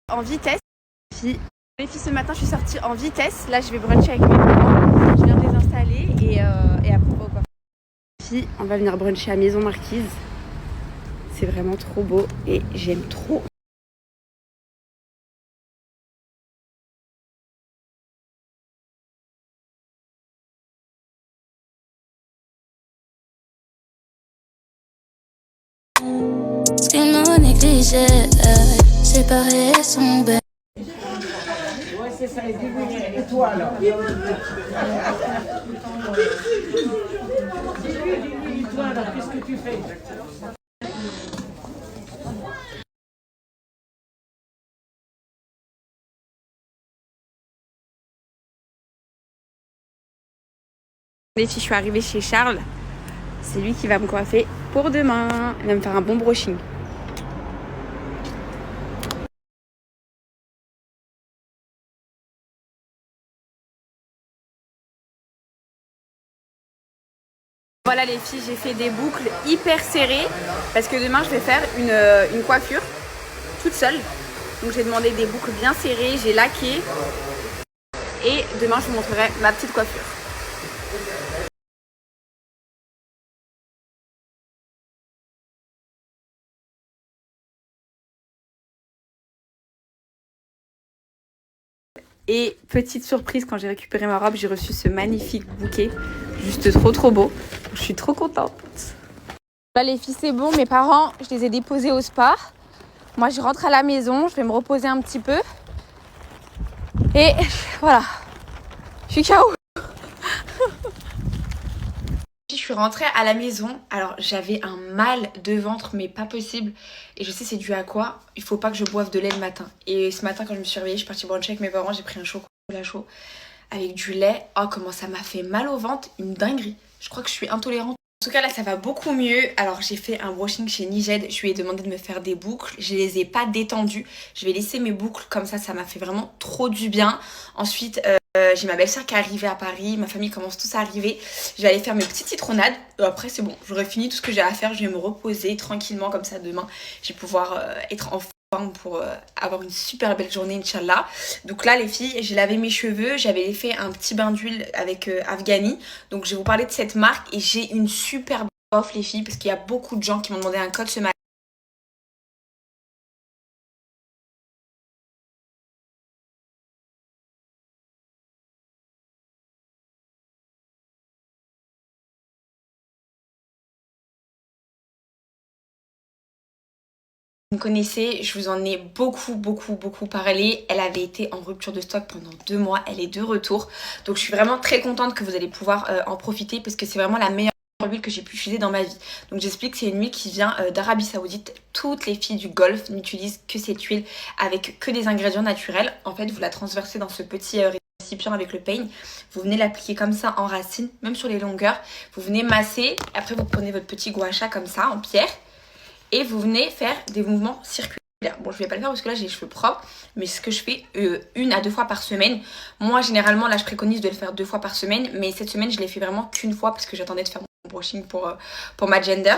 En vitesse. Les filles, ce matin, je suis sortie en vitesse. Là, je vais bruncher avec mes parents. Je viens de les installer et après, on va au coiffeur. Les filles, on va venir bruncher à Maison Marquise. C'est vraiment trop beau et j'aime trop. Ce qu'ils m'ont négligé, séparés son bête. Ouais, c'est ça, et toi alors. Dis-lui, toi alors, qu'est-ce que tu fais exactement? Les filles, je suis arrivée chez Charles. C'est lui qui va me coiffer pour demain. Il va me faire un bon brushing. Voilà les filles, j'ai fait des boucles hyper serrées parce que demain je vais faire une coiffure toute seule. Donc j'ai demandé des boucles bien serrées, j'ai laqué et demain je vous montrerai ma petite coiffure. Et petite surprise, quand j'ai récupéré ma robe, j'ai reçu ce magnifique bouquet. Juste trop beau. Je suis trop contente. Là les filles, c'est bon, mes parents, je les ai déposés au spa. Moi je rentre à la maison, je vais me reposer un petit peu. Et voilà, je suis KO. Je suis rentrée à la maison, alors j'avais un mal de ventre mais pas possible. Et je sais c'est dû à quoi, il faut pas que je boive de lait le matin. Et ce matin quand je me suis réveillée, je suis partie bruncher avec mes parents, j'ai pris un chocolat chaud avec du lait. Oh comment ça m'a fait mal au ventre, une dinguerie. Je crois que je suis intolérante. En tout cas là ça va beaucoup mieux. Alors j'ai fait un brushing chez Niged, je lui ai demandé de me faire des boucles. Je les ai pas détendues, je vais laisser mes boucles comme ça m'a fait vraiment trop du bien. Ensuite j'ai ma belle-sœur qui est arrivée à Paris, ma famille commence tous à arriver. Je vais aller faire mes petites citronnades. Après c'est bon, j'aurai fini tout ce que j'ai à faire, je vais me reposer tranquillement comme ça demain. Je vais pouvoir être en forme pour avoir une super belle journée Inch'Allah. Donc là les filles, j'ai lavé mes cheveux, j'avais fait un petit bain d'huile avec Afghani. Donc je vais vous parler de cette marque et j'ai une super offre les filles parce qu'il y a beaucoup de gens qui m'ont demandé un code ce matin. Vous me connaissez, je vous en ai beaucoup parlé. Elle avait été en rupture de stock pendant 2 mois, elle est de retour. Donc je suis vraiment très contente que vous allez pouvoir en profiter parce que c'est vraiment la meilleure huile que j'ai pu utiliser dans ma vie. Donc j'explique, c'est une huile qui vient d'Arabie Saoudite. Toutes les filles du Golfe n'utilisent que cette huile avec que des ingrédients naturels. En fait, vous la transversez dans ce petit récipient avec le peigne. Vous venez l'appliquer comme ça en racine, même sur les longueurs. Vous venez masser. Après, vous prenez votre petit gua sha comme ça en pierre. Et vous venez faire des mouvements circulaires. Bon, je vais pas le faire parce que là j'ai les cheveux propres, mais ce que je fais 1 à 2 fois par semaine. Moi généralement là je préconise de le faire 2 fois par semaine, mais cette semaine je l'ai fait vraiment qu'une fois parce que j'attendais de faire mon brushing pour ma gender.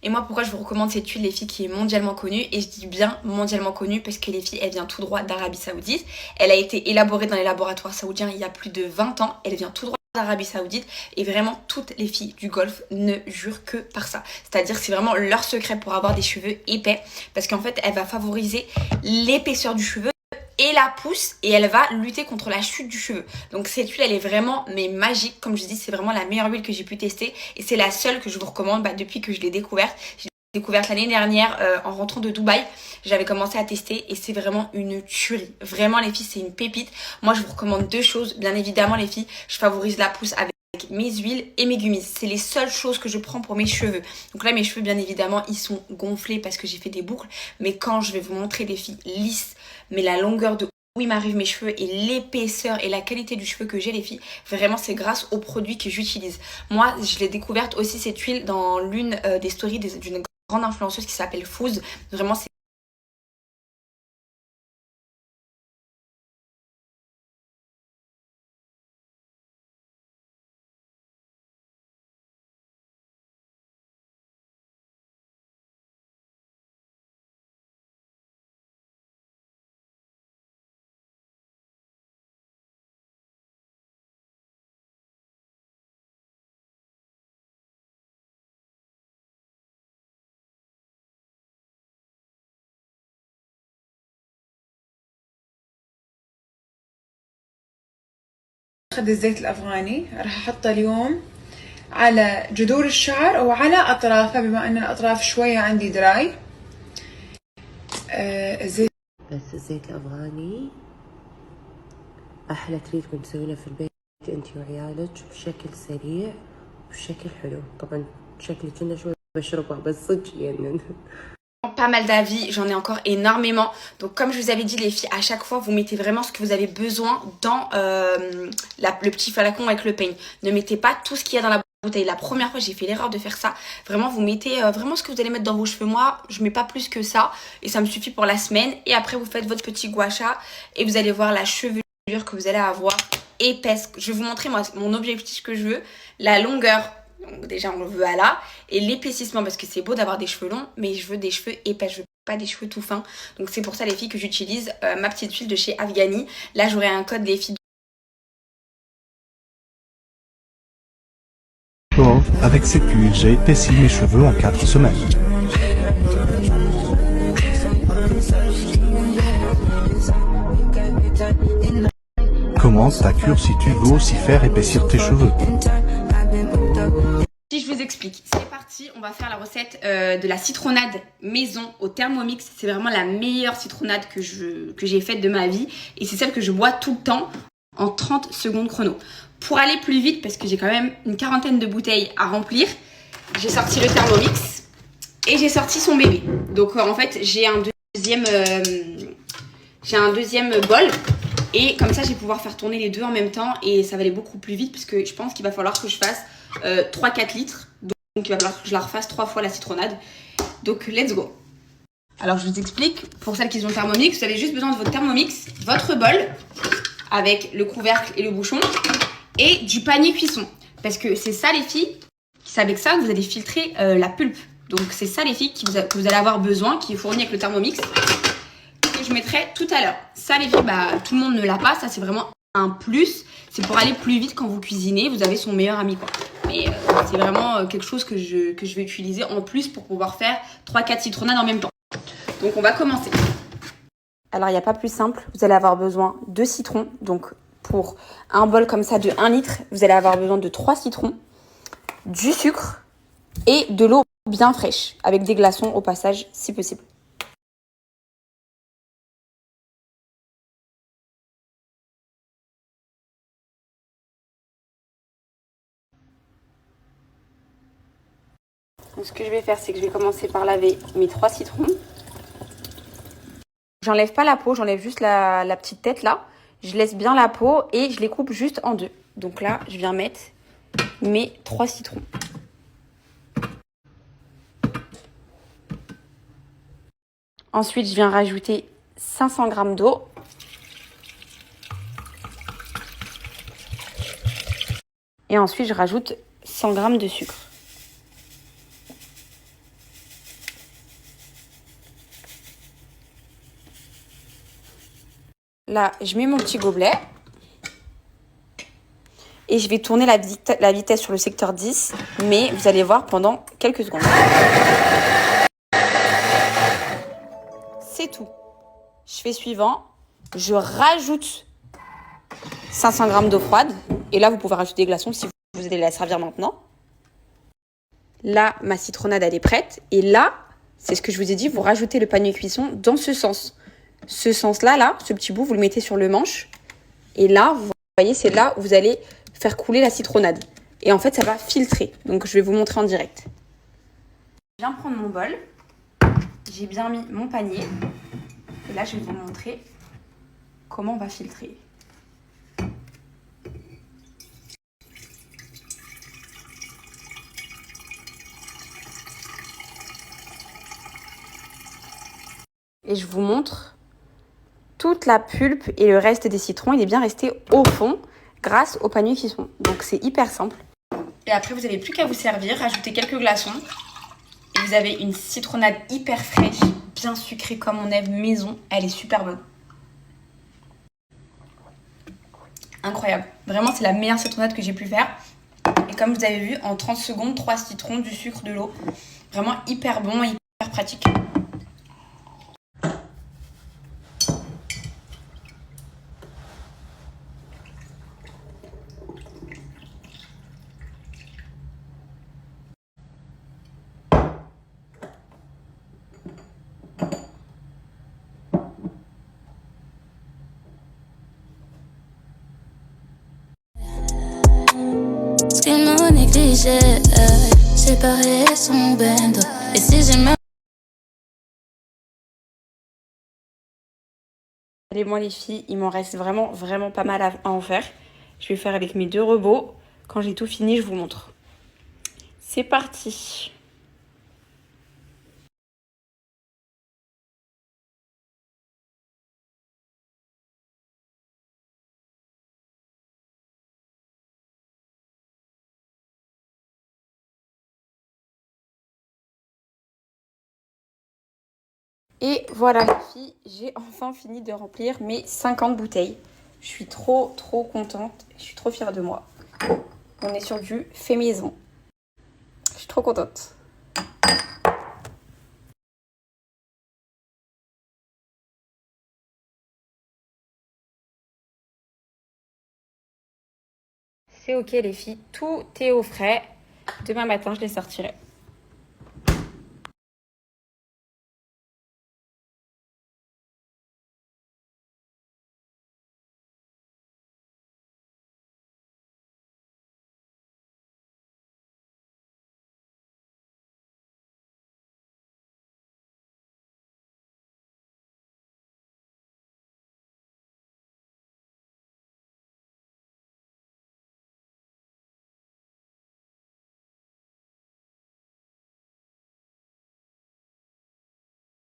Et moi pourquoi je vous recommande cette huile les filles qui est mondialement connue, et je dis bien mondialement connue parce que les filles elle vient tout droit d'Arabie Saoudite. Elle a été élaborée dans les laboratoires saoudiens il y a plus de 20 ans, elle vient tout droit d'Arabie Saoudite et vraiment toutes les filles du Golfe ne jurent que par ça. C'est-à-dire c'est vraiment leur secret pour avoir des cheveux épais parce qu'en fait elle va favoriser l'épaisseur du cheveu et la pousse et elle va lutter contre la chute du cheveu. Donc cette huile elle est vraiment mais magique, comme je dis c'est vraiment la meilleure huile que j'ai pu tester et c'est la seule que je vous recommande depuis que je l'ai découverte. Je l'ai découverte l'année dernière en rentrant de Dubaï. J'avais commencé à tester et c'est vraiment une tuerie. Vraiment les filles c'est une pépite. Moi je vous recommande 2 choses. Bien évidemment les filles, je favorise la pousse avec mes huiles et mes gummies. C'est les seules choses que je prends pour mes cheveux. Donc là mes cheveux bien évidemment ils sont gonflés parce que j'ai fait des boucles. Mais quand je vais vous montrer des filles lisses, mais la longueur de où il m'arrive mes cheveux et l'épaisseur et la qualité du cheveu que j'ai les filles, vraiment c'est grâce aux produits que j'utilise. Moi je l'ai découverte aussi cette huile dans l'une des stories d'une grande influenceuse qui s'appelle Fouz. Vraiment c'est أخذ الزيت الأفغاني راح أحطه اليوم على جذور الشعر أو على أطرافه بما أن الأطراف شوية عندي دراي. الزيت بس الزيت الأفغاني أحلى تريتمنت تسوينه في البيت أنت وعيالك بشكل سريع وبشكل حلو. طبعا شكلي كنا شوي بشربه بس صدق يعني. Pas mal d'avis, j'en ai encore énormément. Donc comme je vous avais dit les filles, à chaque fois vous mettez vraiment ce que vous avez besoin dans le petit flacon avec le peigne. Ne mettez pas tout ce qu'il y a dans la bouteille. La première fois j'ai fait l'erreur de faire ça. Vraiment vous mettez vraiment ce que vous allez mettre dans vos cheveux. Moi je mets pas plus que ça et ça me suffit pour la semaine. Et après vous faites votre petit gua sha et vous allez voir la chevelure que vous allez avoir épaisse. Je vais vous montrer moi mon objectif que je veux, la longueur. Donc déjà on le veut à là et l'épaississement parce que c'est beau d'avoir des cheveux longs mais je veux des cheveux épais, je veux pas des cheveux tout fins. Donc c'est pour ça les filles que j'utilise ma petite huile de chez Afghani. Là j'aurai un code les filles. Bon, avec cette huile, j'ai épaissi mes cheveux en 4 semaines. Commence ta cure si tu veux aussi faire épaissir tes cheveux. Si je vous explique, c'est parti, on va faire la recette de la citronnade maison au Thermomix. C'est vraiment la meilleure citronnade que j'ai faite de ma vie et c'est celle que je bois tout le temps en 30 secondes chrono. Pour aller plus vite, parce que j'ai quand même une quarantaine de bouteilles à remplir, j'ai sorti le Thermomix et j'ai sorti son bébé. Donc en fait, j'ai un deuxième bol. Et comme ça, je vais pouvoir faire tourner les deux en même temps et ça va aller beaucoup plus vite parce que je pense qu'il va falloir que je fasse 3-4 litres. Donc il va falloir que je la refasse 3 fois la citronnade. Donc let's go. Alors je vous explique, pour celles qui ont le Thermomix, vous avez juste besoin de votre Thermomix, votre bol avec le couvercle et le bouchon et du panier cuisson. Parce que c'est ça les filles, c'est avec ça que vous allez filtrer la pulpe. Donc c'est ça les filles que vous allez avoir besoin, qui est fourni avec le Thermomix. Que je mettrai tout à l'heure. Ça les filles, bah, tout le monde ne l'a pas, ça c'est vraiment un plus. C'est pour aller plus vite quand vous cuisinez, vous avez son meilleur ami quoi. Mais c'est vraiment quelque chose que je vais utiliser en plus pour pouvoir faire 3-4 citronnades en même temps. Donc on va commencer. Alors il n'y a pas plus simple, vous allez avoir besoin de citrons. Donc pour un bol comme ça de 1 litre, vous allez avoir besoin de 3 citrons, du sucre et de l'eau bien fraîche, avec des glaçons au passage si possible. Donc, ce que je vais faire, c'est que je vais commencer par laver mes 3 citrons. J'enlève pas la peau, j'enlève juste la petite tête là. Je laisse bien la peau et je les coupe juste en deux. Donc là, je viens mettre mes 3 citrons. Ensuite, je viens rajouter 500 g d'eau. Et ensuite, je rajoute 100 g de sucre. Là, je mets mon petit gobelet et je vais tourner la vitesse sur le secteur 10, mais vous allez voir pendant quelques secondes. C'est tout. Je fais suivant, je rajoute 500 g d'eau froide et là, vous pouvez rajouter des glaçons si vous allez la servir maintenant. Là, ma citronnade, elle est prête et là, c'est ce que je vous ai dit, vous rajoutez le panier cuisson dans ce sens. Ce sens-là, là, ce petit bout, vous le mettez sur le manche. Et là, vous voyez, c'est là où vous allez faire couler la citronnade. Et en fait, ça va filtrer. Donc, je vais vous montrer en direct. Je viens prendre mon bol. J'ai bien mis mon panier. Et là, je vais vous montrer comment on va filtrer. Et je vous montre toute la pulpe et le reste des citrons, il est bien resté au fond grâce au panier cuisson. Donc c'est hyper simple. Et après, vous n'avez plus qu'à vous servir, rajouter quelques glaçons. Et vous avez une citronnade hyper fraîche, bien sucrée comme on aime maison. Elle est super bonne. Incroyable. Vraiment, c'est la meilleure citronnade que j'ai pu faire. Et comme vous avez vu, en 30 secondes, 3 citrons, du sucre, de l'eau. Vraiment hyper bon et hyper pratique. qu'elle m'a négligé. Séparé son bendo. Et si j'ai même Allez, moi les filles, il m'en reste vraiment pas mal à en faire. Je vais faire avec mes 2 robots. Quand j'ai tout fini, je vous montre. C'est parti. Et voilà les filles, j'ai enfin fini de remplir mes 50 bouteilles. Je suis trop contente, je suis trop fière de moi. On est sur du fait maison. Je suis trop contente. C'est ok les filles, tout est au frais. Demain matin, je les sortirai.